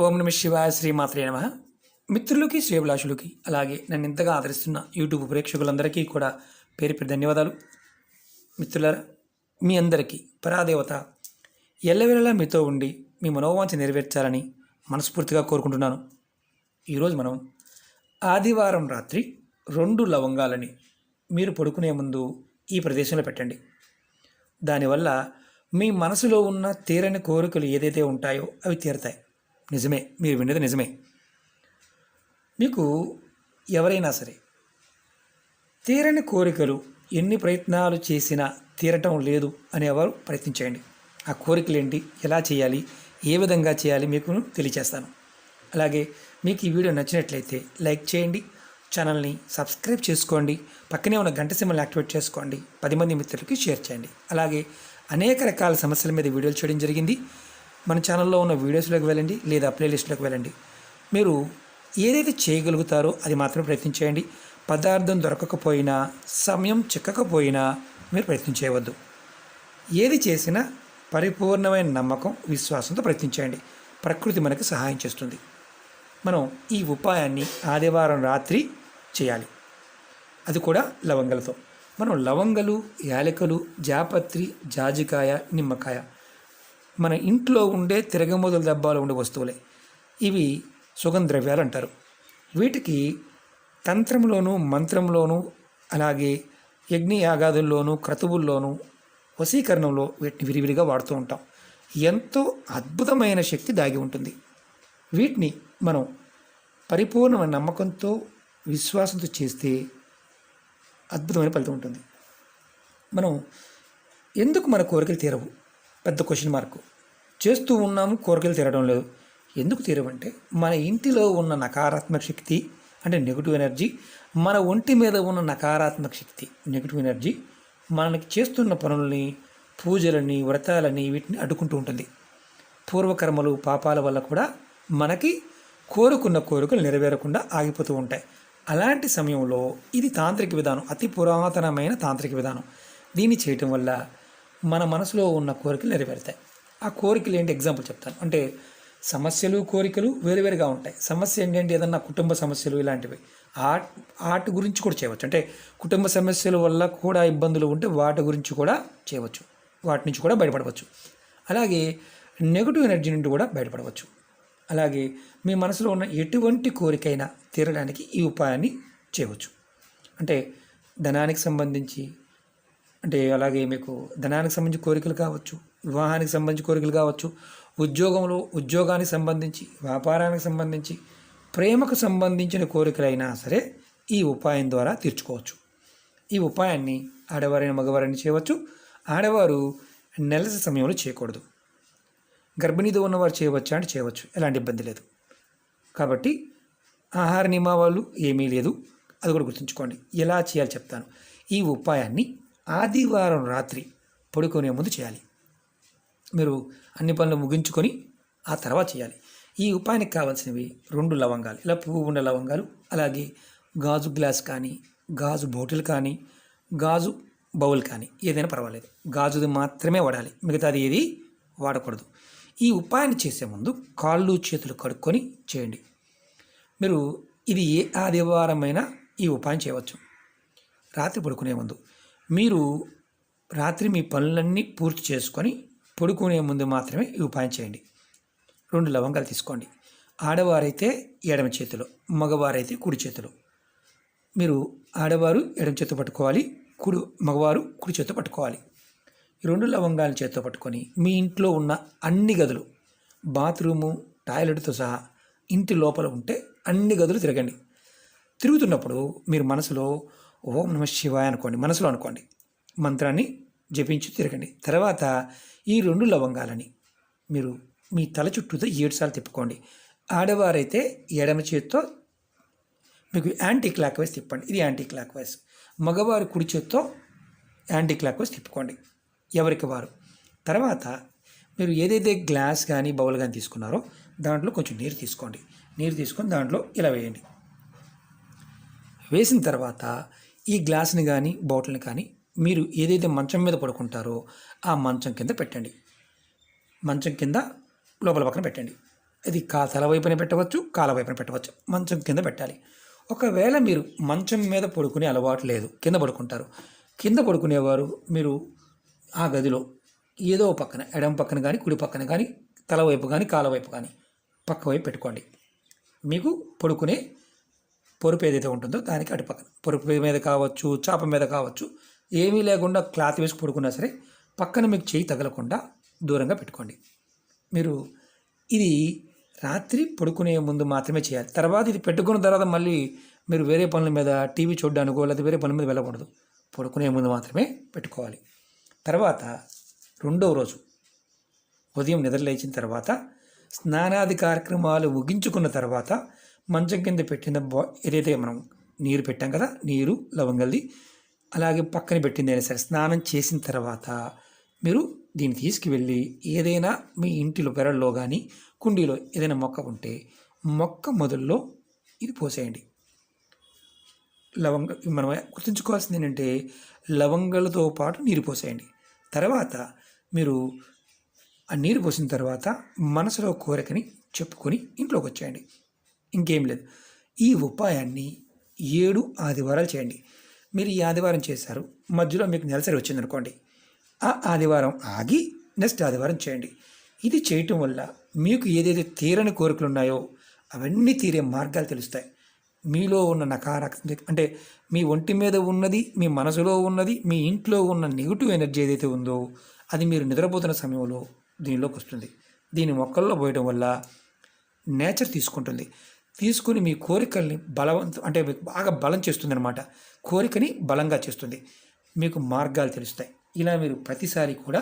ఓం నమ శివాయ శ్రీమాత్రే నమ. మిత్రులకి శ్రేభిలాషులకి అలాగే నన్ను ఇంతగా ఆదరిస్తున్న యూట్యూబ్ ప్రేక్షకులందరికీ కూడా పేరు పేరు ధన్యవాదాలు. మిత్రులారా, మీ అందరికీ పరాదేవత ఎల్లవేళలా మీతో ఉండి మీ మనోవాంఛ నెరవేర్చాలని మనస్ఫూర్తిగా కోరుకుంటున్నాను. ఈరోజు మనం ఆదివారం రాత్రి 2 లవంగాలని మీరు పడుకునే ముందు ఈ ప్రదేశంలో పెట్టండి. దానివల్ల మీ మనసులో ఉన్న తీరని కోరికలు ఏదైతే ఉంటాయో అవి తీరతాయి. నిజమే, మీరు విన్నది నిజమే. మీకు ఎవరైనా సరే తీరని కోరికలు ఎన్ని ప్రయత్నాలు చేసినా తీరటం లేదు అనేవారు ప్రయత్నించేయండి. ఆ కోరికలు ఏంటి, ఎలా చేయాలి, ఏ విధంగా చేయాలి మీకు తెలియచేస్తాను. అలాగే మీకు ఈ వీడియో నచ్చినట్లయితే లైక్ చేయండి, ఛానల్ని సబ్స్క్రైబ్ చేసుకోండి, పక్కనే ఉన్న గంట సింబల్ని యాక్టివేట్ చేసుకోండి, 10 మంది మిత్రులకి షేర్ చేయండి. అలాగే అనేక రకాల సమస్యల మీద వీడియోలు చేయడం జరిగింది. మన ఛానల్లో ఉన్న వీడియోస్లోకి వెళ్ళండి లేదా ప్లేలిస్ట్లోకి వెళ్ళండి. మీరు ఏదైతే చేయగలుగుతారో అది మాత్రమే ప్రయత్నించేయండి. పదార్థం దొరకకపోయినా, సమయం చిక్కకపోయినా మీరు ప్రయత్నం చేయవద్దు. ఏది చేసినా పరిపూర్ణమైన నమ్మకం, విశ్వాసంతో ప్రయత్నించేయండి. ప్రకృతి మనకి సహాయం చేస్తుంది. మనం ఈ ఉపాయాన్ని ఆదివారం రాత్రి చేయాలి, అది కూడా లవంగలతో. మనం లవంగలు, యాలకులు, జాపత్రి, జాజికాయ, నిమ్మకాయ మన ఇంట్లో ఉండే తిరగమోదుల డబ్బాలో ఉండే వస్తువులే. ఇవి సుగంధ ద్రవ్యాలు అంటారు. వీటికి తంత్రంలోనూ, మంత్రంలోనూ, అలాగే యజ్ఞయాగాదుల్లోనూ, క్రతువుల్లోనూ, వశీకరణంలో వీటిని విరివిరిగా వాడుతూ ఉంటాం. ఎంతో అద్భుతమైన శక్తి దాగి ఉంటుంది. వీటిని మనం పరిపూర్ణమైన నమ్మకంతో, విశ్వాసంతో చేస్తే అద్భుతమైన ఫలితం ఉంటుంది. మనం ఎందుకు మన కోరికలు తీరవు? పెద్ద క్వశ్చన్ మార్కు. చేస్తూ ఉన్నాము, కోరికలు తీరడం లేదు. ఎందుకు తీరవంటే మన ఇంటిలో ఉన్న నకారాత్మక శక్తి అంటే నెగిటివ్ ఎనర్జీ, మన ఒంటి మీద ఉన్న నకారాత్మక శక్తి నెగిటివ్ ఎనర్జీ మనకి చేస్తున్న పనులని, పూజలని, వ్రతాలని వీటిని అడ్డుకుంటూ ఉంటుంది. పూర్వకర్మలు, పాపాల వల్ల కూడా మనకి కోరుకున్న కోరికలు నెరవేరకుండా ఆగిపోతూ ఉంటాయి. అలాంటి సమయంలో ఇది తాంత్రిక విధానం, అతి పురాతనమైన తాంత్రిక విధానం. దీన్ని చేయటం వల్ల మన మనసులో ఉన్న కోరికలు నెరవేరుతాయి. ఆ కోరికలు ఏంటి ఎగ్జాంపుల్ చెప్తాను. అంటే సమస్యలు, కోరికలు వేరువేరుగా ఉంటాయి. సమస్య ఏంటంటే ఏదన్నా కుటుంబ సమస్యలు ఇలాంటివి, వాటి గురించి కూడా చేయవచ్చు. అంటే కుటుంబ సమస్యల వల్ల కూడా ఇబ్బందులు ఉంటే వాటి గురించి కూడా చేయవచ్చు, వాటి నుంచి కూడా బయటపడవచ్చు. అలాగే నెగిటివ్ ఎనర్జీ నుండి కూడా బయటపడవచ్చు. అలాగే మీ మనసులో ఉన్న ఎటువంటి కోరికైనా తీరడానికి ఈ ఉపాయాన్ని చేయవచ్చు. అంటే ధనానికి సంబంధించి, అంటే అలాగే మీకు ధనానికి సంబంధించి కోరికలు కావచ్చు, వివాహానికి సంబంధించి కోరికలు కావచ్చు, ఉద్యోగానికి సంబంధించి, వ్యాపారానికి సంబంధించి, ప్రేమకు సంబంధించిన కోరికలైనా సరే ఈ ఉపాయం ద్వారా తీర్చుకోవచ్చు. ఈ ఉపాయాన్ని ఆడవారైన మగవారైనా చేయవచ్చు. ఆడవారు నెలసరి సమయంలో చేయకూడదు. గర్భిణీతో ఉన్నవారు చేయవచ్చా అంటే చేయవచ్చు, ఎలాంటి ఇబ్బంది లేదు. కాబట్టి ఆహార నియమాలు ఏమీ లేదు, అది కూడా గుర్తుంచుకోండి. ఎలా చేయాలి చెప్తాను. ఈ ఉపాయాన్ని ఆదివారం రాత్రి పడుకునే ముందు చేయాలి. మీరు అన్ని పనులు ముగించుకొని ఆ తర్వాత చేయాలి. ఈ ఉపాయానికి కావాల్సినవి 2 లవంగాలు, ఇలా పువ్వు ఉన్న లవంగాలు, అలాగే గాజు గ్లాస్ కానీ, గాజు బాటిల్ కానీ, గాజు బౌల్ కానీ ఏదైనా పర్వాలేదు. గాజుది మాత్రమే వాడాలి, మిగతాది ఏది వాడకూడదు. ఈ ఉపాయాన్ని చేసే ముందు కాళ్ళు చేతులు కడుక్కొని చేయండి. మీరు ఇది ఏ ఆదివారమైనా ఈ ఉపాయం చేయవచ్చు. రాత్రి పడుకునే ముందు మీరు రాత్రి మీ పనులన్నీ పూర్తి చేసుకొని పడుకునే ముందు మాత్రమే ఈ ఉపాయం చేయండి. 2 లవంగాలు తీసుకోండి. ఆడవారైతే ఎడమ చేతిలో, మగవారైతే కుడి చేతిలో. మీరు ఆడవారు ఎడమ చేతితో పట్టుకోవాలి, మగవారు కుడి చేతితో పట్టుకోవాలి. ఈ 2 లవంగాలను చేతితో పట్టుకొని మీ ఇంట్లో ఉన్న అన్ని గదులు, బాత్రూము, టాయిలెట్తో సహా ఇంటి లోపల ఉంటే అన్ని గదులు తిరగండి. తిరుగుతున్నప్పుడు మీరు మనసులో ఓం నమ శివాయ అనుకోండి, మనసులో అనుకోండి, మంత్రాన్ని జపించి తిరగండి. తర్వాత ఈ 2 లవంగాలని మీరు మీ తల చుట్టూతో 7 సార్లు తిప్పుకోండి. ఆడవారైతే ఎడమ చేత్తో మీకు యాంటీ క్లాక్ వైజ్ తిప్పండి, ఇది యాంటీ క్లాక్ వైజ్. మగవారు కుడి చేత్తో యాంటీ క్లాక్ వైజ్ తిప్పుకోండి, ఎవరికి వారు. తర్వాత మీరు ఏదైతే గ్లాస్ కానీ బౌల్ కానీ తీసుకున్నారో దాంట్లో కొంచెం నీరు తీసుకోండి. నీరు తీసుకొని దాంట్లో ఇలా వేయండి. వేసిన తర్వాత ఈ గ్లాస్ని కానీ బాటిల్ని కానీ మీరు ఏదైతే మంచం మీద పడుకుంటారో ఆ మంచం కింద పెట్టండి. మంచం కింద లోపల పక్కన పెట్టండి. ఇది తల వైపున పెట్టవచ్చు, కాల వైపున పెట్టవచ్చు. మంచం కింద పెట్టాలి. ఒకవేళ మీరు మంచం మీద పడుకునే అలవాటు లేదు, కింద పడుకుంటారు. కింద పడుకునేవారు మీరు ఆ గదిలో ఏదో పక్కన, ఎడమ పక్కన కానీ కుడి పక్కన కానీ, తల వైపు కానీ కాల వైపు కానీ పక్క వైపు పెట్టుకోండి. మీకు పడుకునే పొరుపు ఏదైతే ఉంటుందో దానికి అటు పక్కన, పొరుపు మీద కావచ్చు, చాప మీద కావచ్చు, ఏమీ లేకుండా క్లాత్ వేసి పడుకున్నా సరే పక్కన మీకు చేయి తగలకుండా దూరంగా పెట్టుకోండి. మీరు ఇది రాత్రి పడుకునే ముందు మాత్రమే చేయాలి. తర్వాత ఇది పెట్టుకున్న తర్వాత మళ్ళీ మీరు వేరే పనుల మీద, టీవీ చూడడానికో లేదా వేరే పనుల మీద వెళ్ళకూడదు. పడుకునే ముందు మాత్రమే పెట్టుకోవాలి. తర్వాత రెండవ రోజు ఉదయం నిద్ర లేచిన తర్వాత స్నానాది కార్యక్రమాలు ముగించుకున్న తర్వాత మంచం కింద పెట్టిన ఏదైతే మనం నీరు పెట్టాం కదా, నీరు లవంగల్ది, అలాగే పక్కన పెట్టింది అయినా సరే స్నానం చేసిన తర్వాత మీరు దీన్ని తీసుకువెళ్ళి ఏదైనా మీ ఇంటిలో పెరల్లో కానీ కుండీలో ఏదైనా మొక్క ఉంటే మొక్క మొదల్లో ఇది పోసేయండి. మనం గుర్తుంచుకోవాల్సింది ఏంటంటే లవంగాలతో పాటు నీరు పోసేయండి. తర్వాత మీరు ఆ నీరు పోసిన తర్వాత మనసులో కోరికని చెప్పుకొని ఇంట్లోకి వచ్చేయండి. ఇంకేం లేదు. ఈ ఉపాయాన్ని 7 ఆదివారాలు చేయండి. మీరు ఈ ఆదివారం చేశారు, మధ్యలో మీకు నెలసరి వచ్చిందనుకోండి, ఆ ఆదివారం ఆగి నెక్స్ట్ ఆదివారం చేయండి. ఇది చేయటం వల్ల మీకు ఏదైతే తీరని కోరికలు ఉన్నాయో అవన్నీ తీరే మార్గాలు తెలుస్తాయి. మీలో ఉన్న నకారాత్మక అంటే మీ ఒంటి మీద ఉన్నది, మీ మనసులో ఉన్నది, మీ ఇంట్లో ఉన్న నెగిటివ్ ఎనర్జీ ఏదైతే ఉందో అది మీరు నిద్రపోతున్న సమయంలో దీనిలోకి వస్తుంది. దీని మొక్కల్లో పోయడం వల్ల నేచర్ తీసుకుంటుంది. తీసుకుని మీ కోరికల్ని అంటే బాగా బలం చేస్తుంది అనమాట. కోరికని బలంగా చేస్తుంది. మీకు మార్గాలు తెలుస్తాయి. ఇలా మీరు ప్రతిసారి కూడా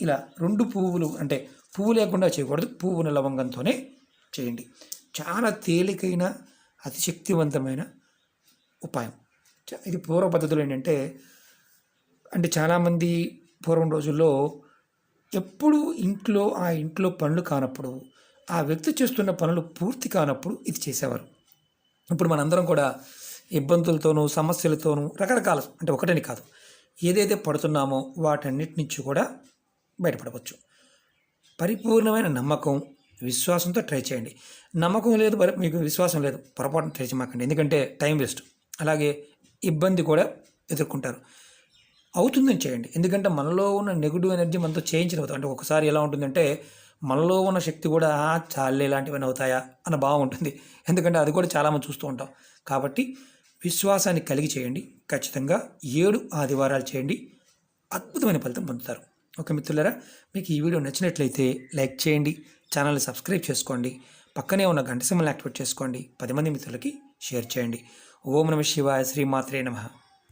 ఇలా 2 పువ్వులు, అంటే పువ్వు లేకుండా చేయకూడదు, పువ్వున లవంగంతోనే చేయండి. చాలా తేలికైన అతి శక్తివంతమైన ఉపాయం. ఇది పూర్వ పద్ధతులు ఏంటంటే, చాలామంది పూర్వం రోజుల్లో ఎప్పుడు ఆ ఇంట్లో పనులు కానప్పుడు, ఆ వ్యక్తి చేస్తున్న పనులు పూర్తి కానప్పుడు ఇది చేసేవారు. ఇప్పుడు మనందరం కూడా ఇబ్బందులతోనూ సమస్యలతోనూ రకరకాల, ఒకటని కాదు, ఏదైతే పడుతున్నామో వాటన్నిటి నుంచి కూడా బయటపడవచ్చు. పరిపూర్ణమైన నమ్మకం, విశ్వాసంతో ట్రై చేయండి. నమ్మకం లేదు, మీకు విశ్వాసం లేదు, పొరపాటున ట్రై చేయమాకండి. ఎందుకంటే టైం వేస్ట్, అలాగే ఇబ్బంది కూడా ఎదుర్కొంటారు. అవుతుందని చేయండి. ఎందుకంటే మనలో ఉన్న నెగిటివ్ ఎనర్జీ మనతో చేయించిన అవుతుంది. ఒకసారి ఎలా ఉంటుందంటే మనలో ఉన్న శక్తి కూడా చాలే ఇలాంటివన్నీ అవుతాయా అన్న భావం ఉంటుంది. ఎందుకంటే అది కూడా చాలామంది చూస్తూ ఉంటాం. కాబట్టి విశ్వాసాన్ని కలిగి చేయండి. ఖచ్చితంగా 7 ఆదివారాలు చేయండి. అద్భుతమైన ఫలితం పొందుతారు. ఓకే మిత్రులారా, మీకు ఈ వీడియో నచ్చినట్లయితే లైక్ చేయండి, ఛానల్ని సబ్స్క్రైబ్ చేసుకోండి, పక్కనే ఉన్న గంట సింబల్ని యాక్టివేట్ చేసుకోండి, 10 మంది మిత్రులకి షేర్ చేయండి. ఓం నమః శివాయ, శ్రీమాత్రే నమః.